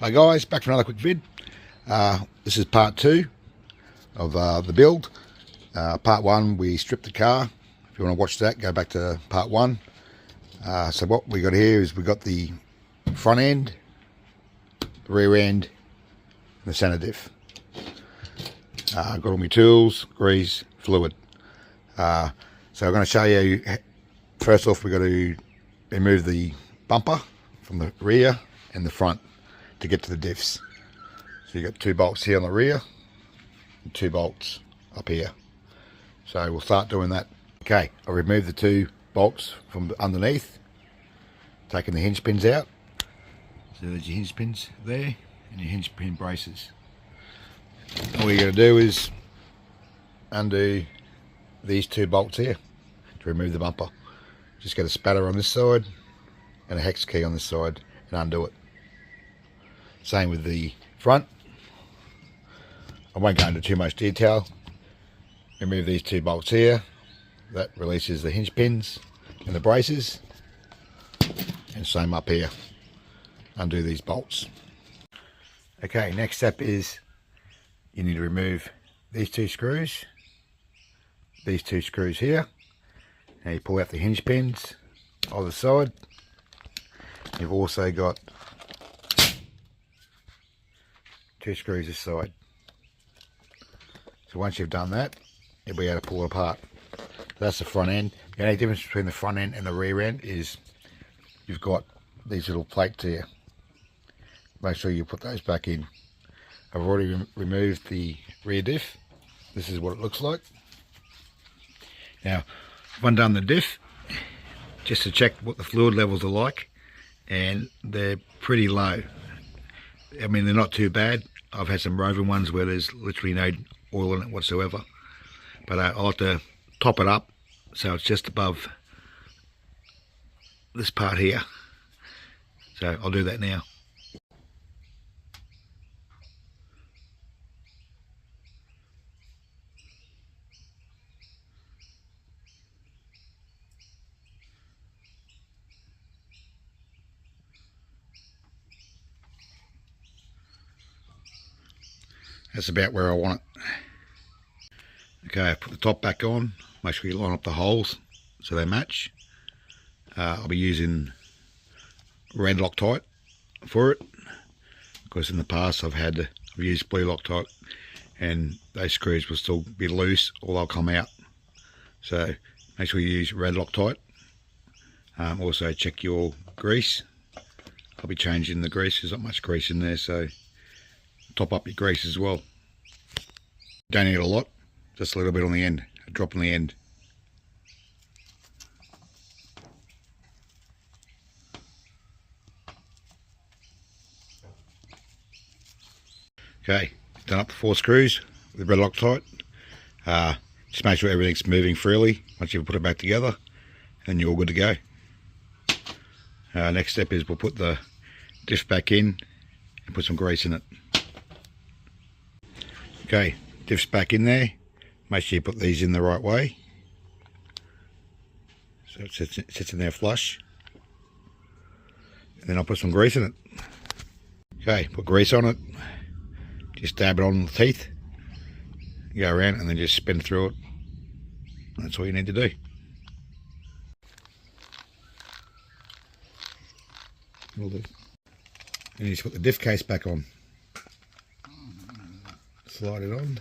Hi guys, back for another quick vid. This is part 2 of the build. Part 1 we stripped the car. If you want to watch that, go back to part 1. So what we got here is we got the front end, the rear end, and the center diff. Got all my tools, grease, fluid. So I'm going to show you, first off we got to remove the bumper from the rear and the front to get to the diffs. So you got 2 bolts here on the rear and 2 bolts up here. So we'll start doing that. Okay, I removed the 2 bolts from underneath, taking the hinge pins out. So there's your hinge pins there and your hinge pin braces. All you're going to do is undo these 2 bolts here to remove the bumper. Just get a spatter on this side and a hex key on this side and undo it. Same with the front. I won't go into too much detail. Remove these 2 bolts here. That releases the hinge pins and the braces. And same up here. Undo these bolts. Okay, next step is you need to remove these 2 screws. These 2 screws here. Now you pull out the hinge pins either side. You've also got 2 screws this side. So once you've done that, you'll be able to pull it apart. That's the front end. The only difference between the front end and the rear end is you've got these little plates here. Make sure you put those back in. I've already removed the rear diff. This is what it looks like. Now, I've undone the diff just to check what the fluid levels are like, and they're pretty low. I mean, they're not too bad. I've had some roving ones where there's literally no oil in it whatsoever, but I'll have to top it up so it's just above this part here. So I'll do that now. That's about where I want it. Okay, I put the top back on. Make sure you line up the holes so they match. I'll be using red Loctite for it, because in the past I've used blue Loctite and those screws will still be loose or they'll come out. So make sure you use red Loctite. Also check your grease. I'll be changing the grease. There's not much grease in there, so top up your grease as well. Don't need a lot, just a little bit on the end, a drop on the end. Okay, done up the 4 screws with red Loctite. Just make sure everything's moving freely once you've put it back together, and you're all good to go. Next step is we'll put the diff back in and put some grease in it. Okay, diff's back in there. Make sure you put these in the right way so it sits in there flush. And then I'll put some grease in it. Okay, put grease on it. Just dab it on the teeth. Go around and then just spin through it. That's all you need to do. And you just put the diff case back on. Slide it on,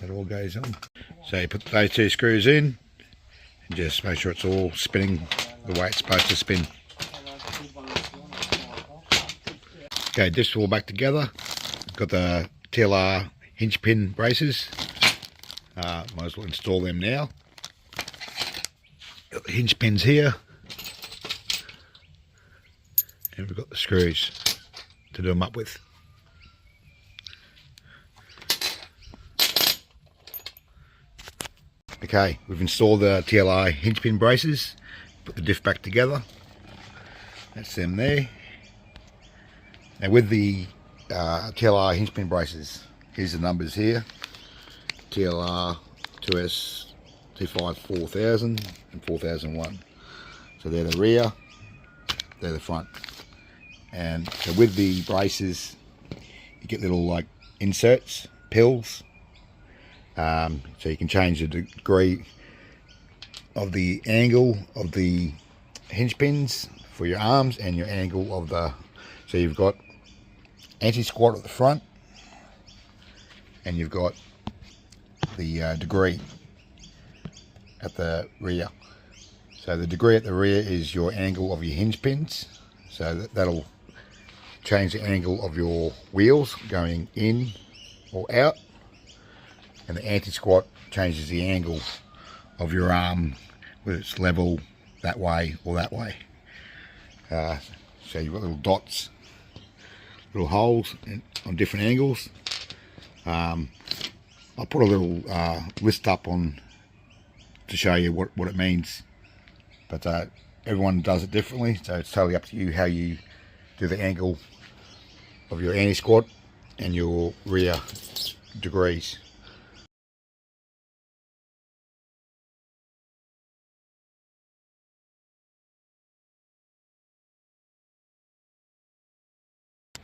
that all goes on. So you put those 2 screws in and just make sure it's all spinning the way it's supposed to spin. Okay, this all back together. Got the Tlr Hinge pin braces. Might as well install them now. Got the hinge pins here, and we've got the screws to do them up with. Okay, we've installed the Tlr hinge pin braces, put the diff back together. That's them there. Now with the Tlr hinge pin braces, here's the numbers here. Tlr 2S 25 4000 and 4001. So they're the rear, they're the front. And so with the braces, you get little like inserts, pills, so you can change the degree of the angle of the hinge pins for your arms and your angle of the, so you've got anti-squat at the front and you've got the degree at the rear. So the degree at the rear is your angle of your hinge pins, so that'll change the angle of your wheels going in or out, and the anti-squat changes the angle of your arm, whether it's level that way or that way. So you've got little dots, little holes on different angles. I'll put a little list up on to show you what it means, but everyone does it differently, so it's totally up to you how you do the angle of your anti-squat and your rear degrees.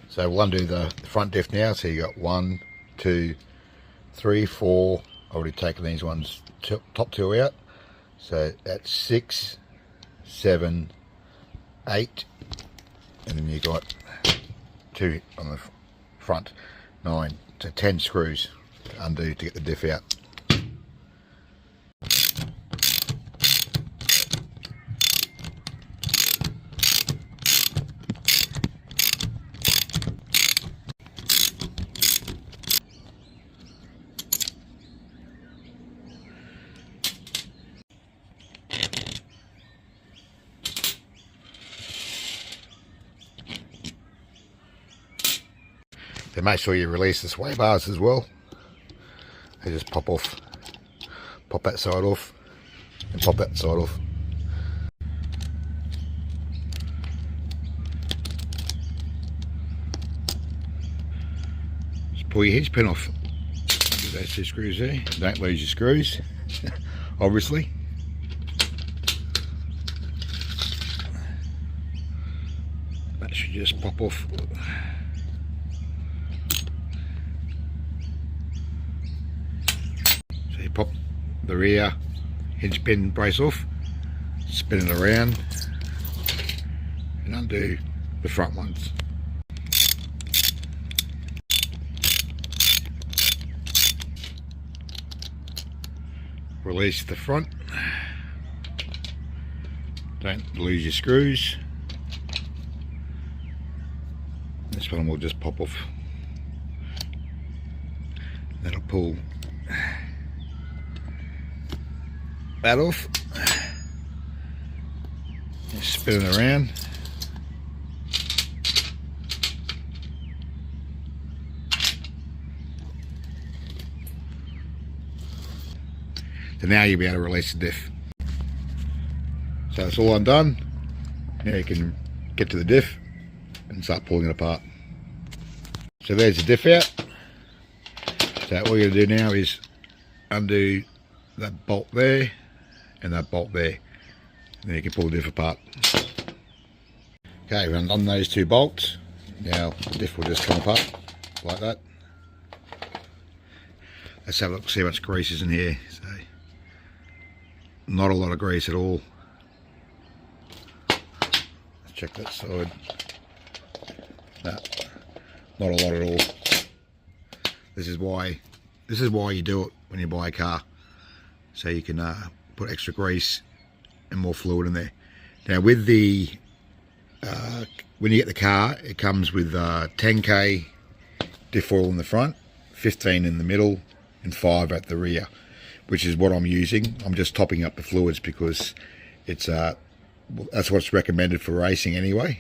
So we'll undo the front diff now. So you got 1, 2, 3, 4. I've already taken these ones top two out. So that's 6, 7, 8, and then you got 2 on the front, 9. So 10 screws to undo to get the diff out. Then make sure you release the sway bars as well. They just pop off, pop that side off, and pop that side off. Just pull your hinge pin off. Get those 2 screws there. Don't lose your screws, obviously. That should just pop off. Pop the rear hinge pin brace off, spin it around and undo the front ones. Release the front, don't lose your screws. This one will just pop off, that'll pull that off, just spin it around. So now you'll be able to release the diff. So it's all undone. Now you can get to the diff and start pulling it apart. So there's the diff out. So all you're going to do now is undo that bolt there and that bolt there, and then you can pull the diff apart. Okay, we've undone those 2 bolts. Now the diff will just come apart like that. Let's have a look, see how much grease is in here. So not a lot of grease at all. Let's check that side. No, not a lot at all. This is why you do it when you buy a car, so you can put extra grease and more fluid in there. Now with the when you get the car, it comes with 10k diff oil in the front, 15 in the middle and 5 at the rear, which is what I'm using. I'm just topping up the fluids because it's that's what's recommended for racing anyway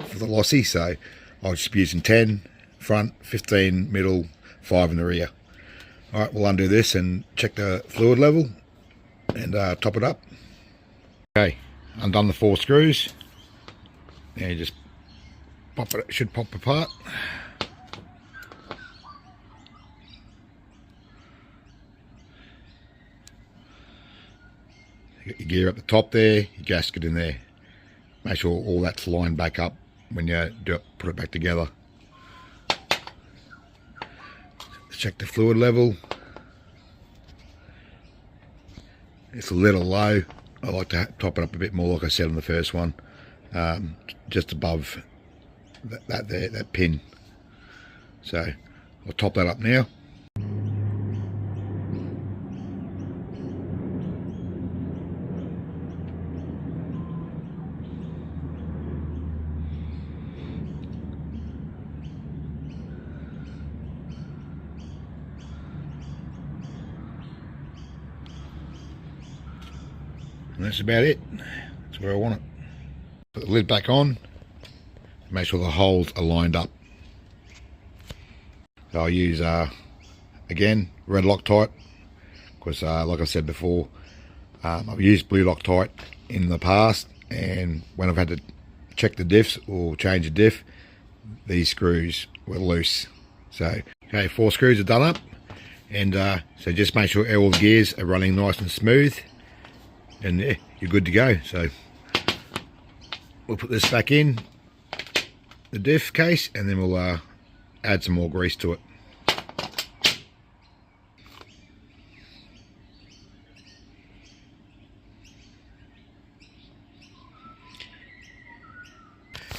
for the Losi. So I'll just be using 10 front, 15 middle, 5 in the rear. Alright, we'll undo this and check the fluid level and top it up. Okay, undone the 4 screws. Now you just pop it, should pop apart. You got your gear at the top there, your gasket in there. Make sure all that's lined back up when you put it back together. Check the fluid level. It's a little low. I like to top it up a bit more, like I said on the first one, just above that pin. So I'll top that up now. And that's about it. That's where I want it. Put the lid back on. Make sure the holes are lined up. So I'll use, again, red Loctite. Because, like I said before, I've used blue Loctite in the past. And when I've had to check the diffs or change a diff, these screws were loose. So, okay, 4 screws are done up. And so just make sure all the gears are running nice and smooth. And yeah, you're good to go. So we'll put this back in the diff case, and then we'll add some more grease to it.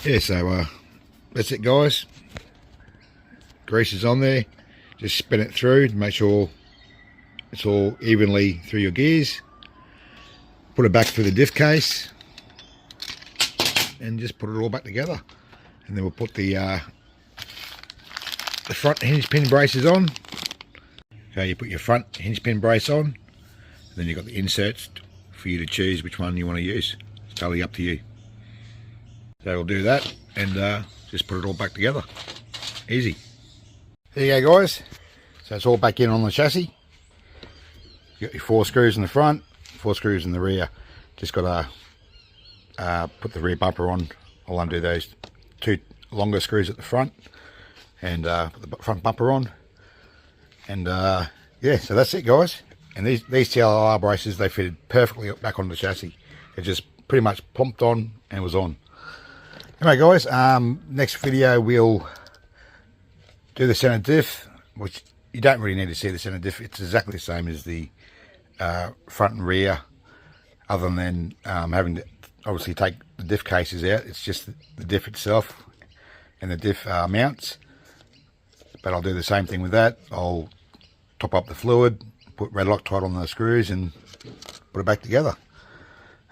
Yeah, so that's it, guys. Grease is on there. Just spin it through to make sure it's all evenly through your gears. Put it back through the diff case and just put it all back together. And then we'll put the front hinge pin braces on. So you put your front hinge pin brace on, and then you've got the inserts for you to choose which one you want to use. It's totally up to you. So we'll do that and just put it all back together. Easy. There you go, guys. So it's all back in on the chassis. You got your 4 screws in the front, 4 screws in the rear. Just got to put the rear bumper on. I'll undo those 2 longer screws at the front and put the front bumper on. And yeah, so that's it, guys. And these TLR braces, they fitted perfectly back on the chassis. It just pretty much plomped on and was on. Anyway, guys, next video we'll do the center diff, which you don't really need to see the center diff. It's exactly the same as the front and rear, other than having to obviously take the diff cases out. It's just the diff itself and the diff mounts. But I'll do the same thing with that. I'll top up the fluid, put red Loctite on the screws and put it back together.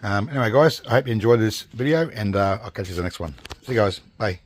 Anyway, guys, I hope you enjoyed this video, and I'll catch you in the next one. See you guys. Bye.